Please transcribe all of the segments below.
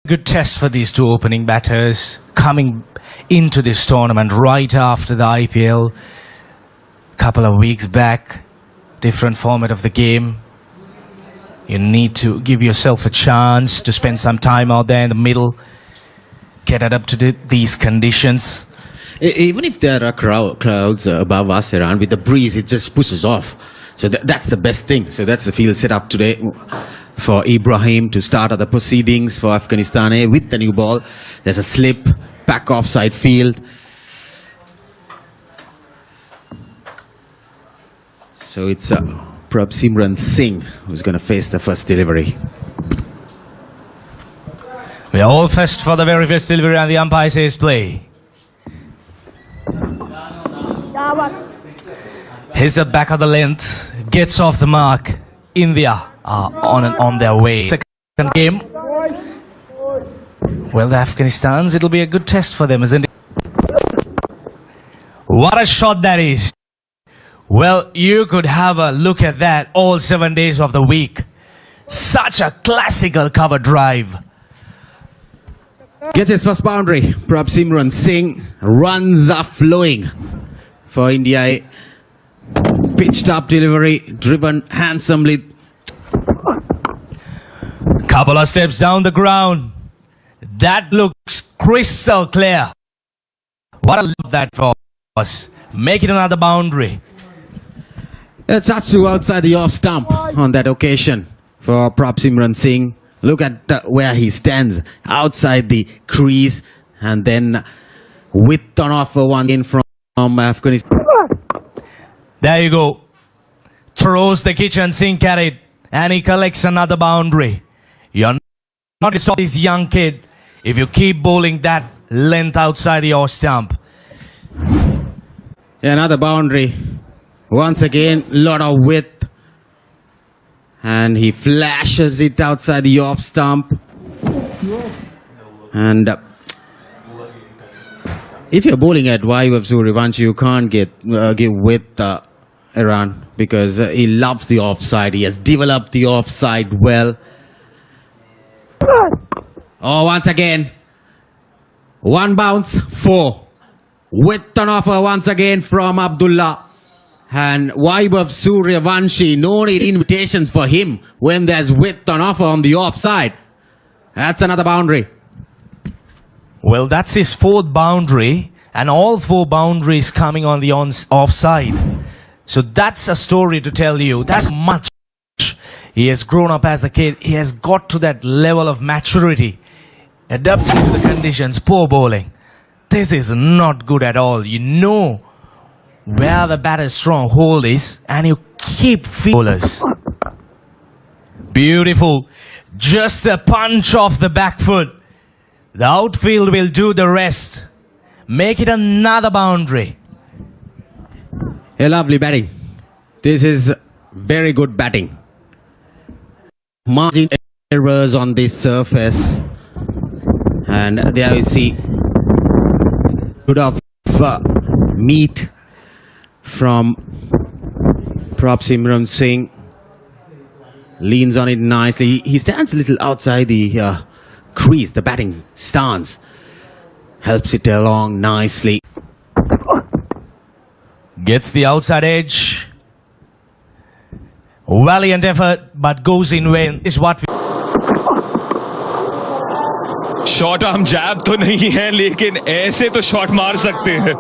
good test for these two opening batters coming into this tournament right after the IPL. Couple of weeks back, different format of the game. You need to give yourself a chance to spend some time out there in the middle, get it up to these conditions. Even if there are clouds above us around, with the breeze, it just pushes off. So that's the best thing. So that's the field set up today for Ibrahim to start the proceedings for Afghanistan with the new ball. There's a slip, back offside field. So it's Prabhsimran Singh who's going to face the first delivery. We are all first for the very first delivery, and the umpire says play. He's the back of the length, gets off the mark. India are on their way. Second game. Well, the Afghanistans, it'll be a good test for them, isn't it? What a shot that is. Well, you could have a look at that all 7 days of the week. Such a classical cover drive. Gets his first boundary. Prabhsimran Singh, runs are flowing for India. Pitched up delivery, driven handsomely. Couple of steps down the ground. That looks crystal clear. What a love that was. Make it another boundary. A touch to outside the off stump on that occasion for Prabhsimran Singh. Look at where he stands outside the crease, and then with on offer one in from Afghanistan. There you go. Throws the kitchen sink at it, and he collects another boundary. You're not to stop this young kid if you keep bowling that length outside your stump. Another boundary. Once again, lot of width. And he flashes it outside the off stump. And if you're bowling at Vaibhav Suryavanshi, you can't give width around, because he loves the offside. He has developed the offside well. Oh, once again. One bounce, 4. Width on offer once again from Abdullah. And Vaibhav Suryavanshi, no need invitations for him when there's width on offer on the offside. That's another boundary. Well, that's his 4th boundary, and all 4 boundaries coming on the offside. So that's a story to tell you. That's much. He has grown up as a kid. He has got to that level of maturity, adapting to the conditions. Poor bowling. This is not good at all. You know where the batter's stronghold is, and you keep bowlers. Beautiful. Just a punch off the back foot. The outfield will do the rest. Make it another boundary. A lovely batting. This is very good batting. Margin errors on this surface. And there you see good of meat from Prabhsimran Singh. Leans on it nicely. He stands a little outside the crease, the batting stance. Helps it along nicely. Gets the outside edge. Valiant effort, but goes in vain is what we... short arm jab तो नहीं है, लेकिन ऐसे तो shot मार सकते हैं.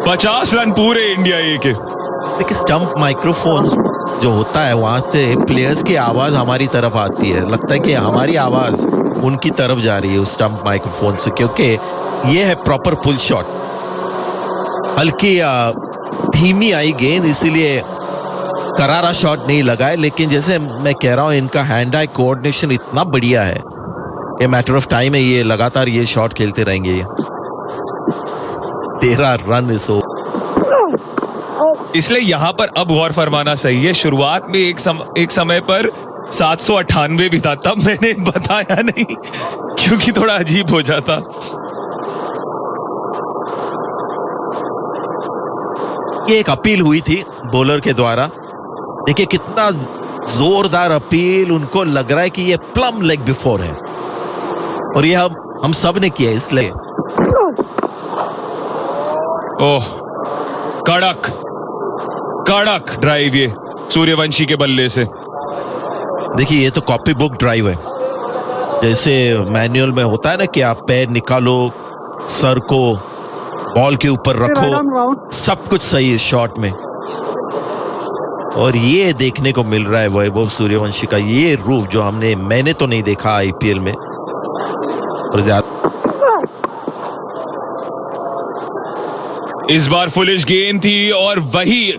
50 run पूरे इंडिया ए के. देखिए, स्टंप माइक्रोफोन जो होता है, वहां से प्लेयर्स की आवाज हमारी तरफ आती है. लगता है कि हमारी आवाज उनकी तरफ जा रही है उस स्टंप माइक्रोफोन से, क्योंकि ये है प्रॉपर पुल शॉट. हल्की धीमी आई गेंद, इसीलिए करारा शॉट नहीं लगा है. लेकिन जैसे मैं कह रहा हूं, इनका हैंड आई कोऑर्डिनेशन इतना बढ़िया है कि मैटर ऑफ टाइम है, ये लगातार ये शॉट खेलते रहेंगे. 13 रन इस ओवर. इसलिए यहां पर अब गौर फरमाना सही है. शुरुआत में एक समय पर 798 भी था, तब मैंने बताया नहीं क्योंकि थोड़ा अजीब हो जाता. ये एक अपील हुई थी बॉलर के द्वारा. देखिए कितना जोरदार अपील. उनको लग रहा है कि ये प्लम लेग बिफोर है. और ये हम सब ने किया इसलिए। ओह, कड़क कड़क ड्राइव ये सूर्यवंशी के बल्ले से। देखिए ये तो कॉपी बुक ड्राइव है, जैसे मैनुअल में होता है ना कि आप पैर निकालो, सर को बॉल के ऊपर रखो, सब कुछ सही है शॉट में। और ये देखने को मिल रहा है वैभव सूर्यवंशी का ये रूप जो मैंने तो नहीं देखा आईपीएल में। और इस बार फुलिश गेंद थी और वही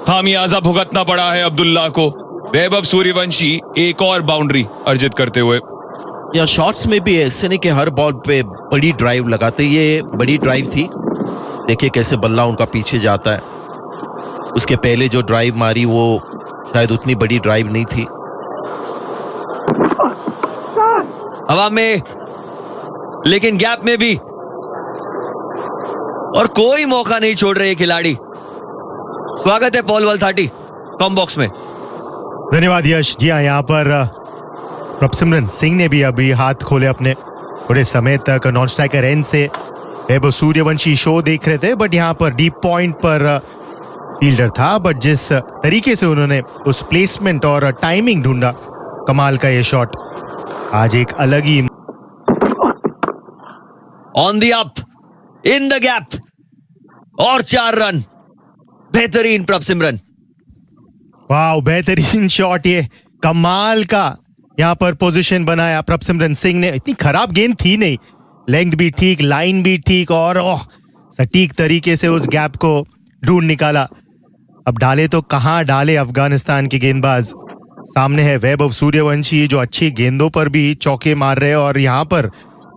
खामियाजा भुगतना पड़ा है अब्दुल्ला को। वैभव सूर्यवंशी एक और बाउंड्री अर्जित करते हुए। या शॉट्स में भी ऐसे नहीं कि हर बॉल पे बड़ी ड्राइव लगाते, ये बड़ी ड्राइव थी। देखिए कैसे बल्ला उनका पीछे जाता है। उसके पहले जो ड्राइव मारी वो शायद उतनी बड़ी ड्राइव नहीं थी। हवा में लेकिन गैप में भी, और कोई मौका नहीं छोड़ रहे खिलाड़ी। स्वागत है पॉल वलथाटी कॉम बॉक्स में। धन्यवाद यश। जी हाँ, यहाँ पर प्रभसिमरन सिंह ने भी अभी हाथ खोले अपने। थोड़े समय तक नॉन स्ट्राइकर एंड से वैभव सूर्यवंशी शो देख रहे थे, बट यहाँ पर डीप पॉइंट पर फील्डर था, बट जिस तरीके से उन्होंने उस प्लेसमेंट और टाइमिंग ढूंढा, कमाल का ये शॉट। आज एक अलग ही on the up, in the gap, और 4 रन। बेहतरीन प्रभसिमरन। वाह, बेहतरीन शॉट, ये कमाल का यहाँ पर पोजीशन बनाया प्रभसिमरन सिंह ने। इतनी खराब गेंद थी नहीं, लेंथ भी ठीक, लाइन भी ठीक, और सटीक तरीके से उस गैप को ढूंढ निकाला। अब डाले तो कहां डाले अफगानिस्तान के गेंदबाज। सामने है वैभव सूर्यवंशी जो अच्छी गेंदों पर भी चौके मार रहे हैं, और यहाँ पर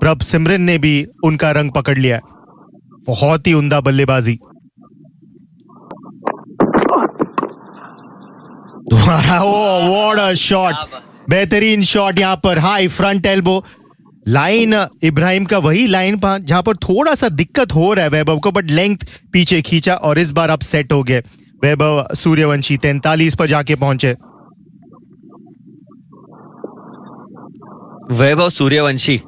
प्रभसिमरन ने भी उनका रंग पकड़ लिया। बहुत ही उम्दा बल्लेबाजी। दोबारा व्हाट अ शॉट, बेहतरीन शॉट। यहाँ पर high front elbow line, Ibrahim का वही लाइन जहां पर थोड़ा सा दिक्कत हो रहा है वैभव को, बट लेंथ पीछे खींचा और इस बार अब सेट हो गए वैभव सूर्यवंशी। 43 पर जाके पहुंचे। वैभव सूर्यवंशी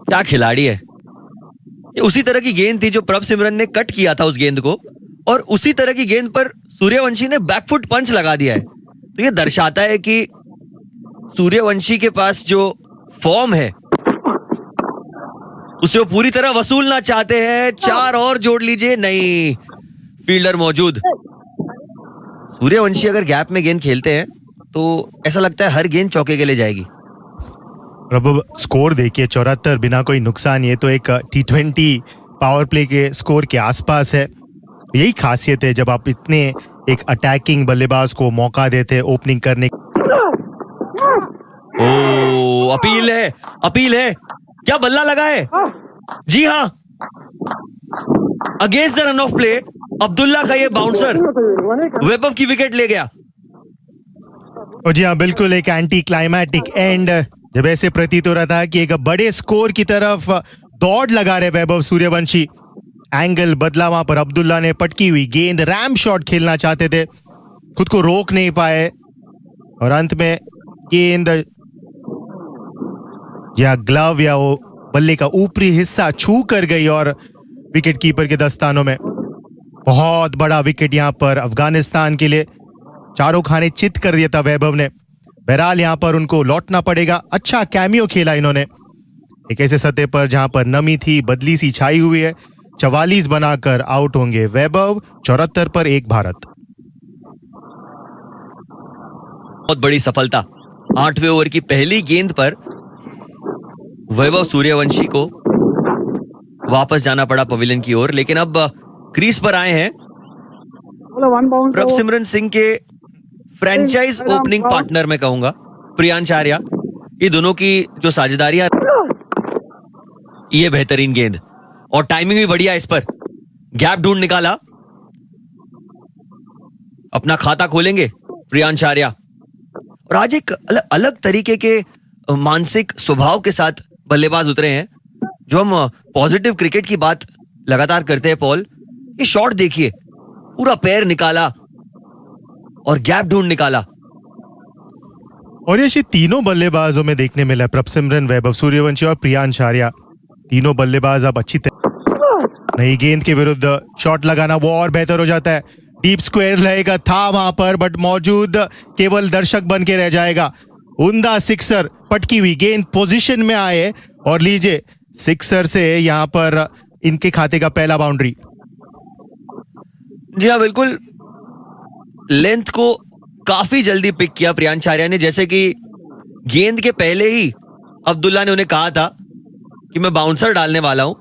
क्या खिलाड़ी है। ये उसी तरह की गेंद थी जो प्रभसिमरन ने कट किया था उस गेंद को, और उसी तरह की गेंद पर सूर्यवंशी ने बैकफुट पंच लगा दिया है। तो ये दर्शाता है कि सूर्यवंशी के पास जो फॉर्म है उसे वो पूरी तरह वसूलना चाहते हैं। 4 और जोड़ लीजिए, नहीं, फील्डर मौजूद। सूर्यवंशी अगर गैप में गेंद खेलते हैं तो ऐसा लगता है हर गेंद चौके के लिए जाएगी। प्रभु स्कोर देखिए 74 बिना कोई नुकसान। ये तो एक T20 पावर प्ले के स्कोर के आसपास है। यही खासियत है जब आप इतने एक अटैकिंग बल्लेबाज को मौका देते ओपनिंग करने। ओ, अपील है, अपील है। क्या बल्ला लगा है? जी हाँ, against the run of play Abdullah का ये बाउंसर वैभव की विकेट ले गया। और जी हाँ, बिल्कुल एक एंटी क्लाइमैटिक एंड, जब ऐसे प्रतीत हो रहा था कि एक बड़े स्कोर की तरफ दौड़ लगा रहे वैभव सूर्यवंशी। एंगल बदला, वहां पर अब्दुल्ला ने पटकी हुई गेंद रैम शॉट खेलना चाहते थे, खुद को रोक नहीं पाए, और अंत में गेंद या ग्लव या वो बल्ले का ऊपरी हिस्सा छू कर गई और विकेट कीपर के दस्तानों में। बहुत बड़ा विकेट यहां पर अफगानिस्तान के लिए। चारों खाने चित कर दिया था वैभव ने। बहरहाल यहां पर उनको लौटना पड़ेगा। अच्छा कैमियो खेला इन्होंने एक ऐसे सतह पर जहां पर नमी थी, बदली सी छाई हुई है। 44 बनाकर आउट होंगे वैभव। 74 पर 1 भारत। बहुत बड़ी सफलता। 8वें ओवर की पहली गेंद पर वैभव सूर्यवंशी को वापस जाना पड़ा पवेलियन की ओर, लेकिन अब क्रीज पर आए हैं प्रभसिमरन सिंह के फ्रेंचाइज ओपनिंग पार्टनर मैं कहूंगा प्रियांश आर्या। ये दोनों की जो साझेदारियां, ये बेहतरीन गेंद और टाइमिंग भी बढ़िया। इस पर गैप ढूंढ निकाला, अपना खाता खोलेंगे प्रियांश आर्या। और आज एक अलग तरीके के मानसिक स्वभाव के साथ बल्लेबाज उतरे हैं। जो हम पॉजिटिव क्रिकेट की बात लगातार करते हैं पॉल, ये शॉट देखिए, पूरा पैर निकाला और गैप ढूंढ निकाला। और ये तीनों बल्लेबाजों में देखने मिला है, प्रभसिमरन, वैभव सूर्यवंशी और प्रियांश आर्या। तीनों बल्लेबाज अब अच्छी तरह नई गेंद के विरुद्ध शॉट लगाना वो और बेहतर हो जाता है। डीप स्क्वायर रहेगा था वहां पर, बट मौजूद केवल दर्शक बन के रह जाएगा। उमदा सिक्सर, पटकी हुई गेंद पोजीशन में आए और लीजिए सिक्सर से यहां पर इनके खाते का पहला बाउंड्री। जी हाँ, बिल्कुल लेंथ को काफी जल्दी पिक किया प्रियांश आर्या ने, जैसे कि गेंद के पहले ही अब्दुल्ला ने उन्हें कहा था कि मैं बाउंसर डालने वाला हूं,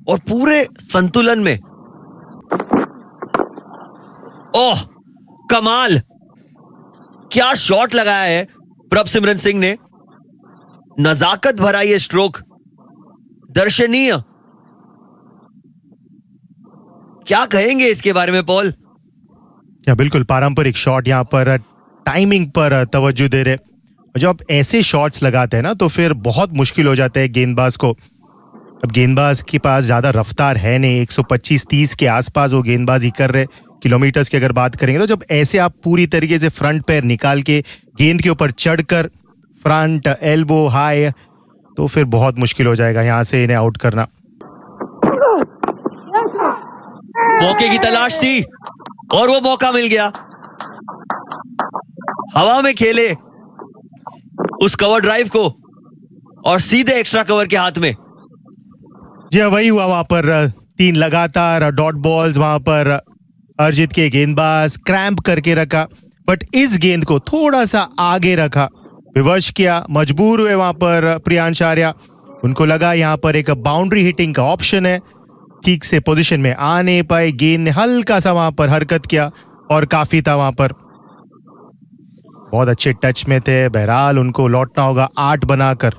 और पूरे संतुलन में ओह कमाल, क्या शॉट लगाया है प्रभसिमरन सिंह ने। नजाकत भरा ये स्ट्रोक, दर्शनीय। क्या कहेंगे इसके बारे में पॉल? या बिल्कुल पारंपरिक शॉट, यहाँ पर टाइमिंग पर तवज्जो दे रहे। जब आप ऐसे शॉट्स लगाते हैं ना तो फिर बहुत मुश्किल हो जाता है गेंदबाज को। अब गेंदबाज के पास ज्यादा रफ्तार है नहीं, 125-30 के आसपास वो गेंदबाजी कर रहे। किलोमीटर्स की अगर बात करेंगे तो जब ऐसे आप पूरी तरीके से फ्रंट पैर निकाल के गेंद के ऊपर चढ़कर फ्रंट एल्बो हाई, तो फिर बहुत मुश्किल हो जाएगा यहां से इन्हें आउट करना। मौके की तलाश थी और वो मौका मिल गया। हवा में खेले उस कवर ड्राइव को और सीधे एक्स्ट्रा कवर के हाथ में। जी वही हुआ वहां पर, 3 लगातार डॉट बॉल्स वहां पर अर्जित के गेंदबाज क्रैम्प करके रखा, बट इस गेंद को थोड़ा सा आगे रखा, विवश किया, मजबूर हुए वहां पर प्रियांश आर्या। उनको लगा यहां पर एक बाउंड्री हिटिंग का ऑप्शन है, ठीक से पोजीशन में आ नहीं पाए। गेंद ने हल्का सा वहां पर हरकत किया और काफी था वहां पर। बहुत अच्छे टच में थे, बहरहाल उनको लौटना होगा 8 बनाकर।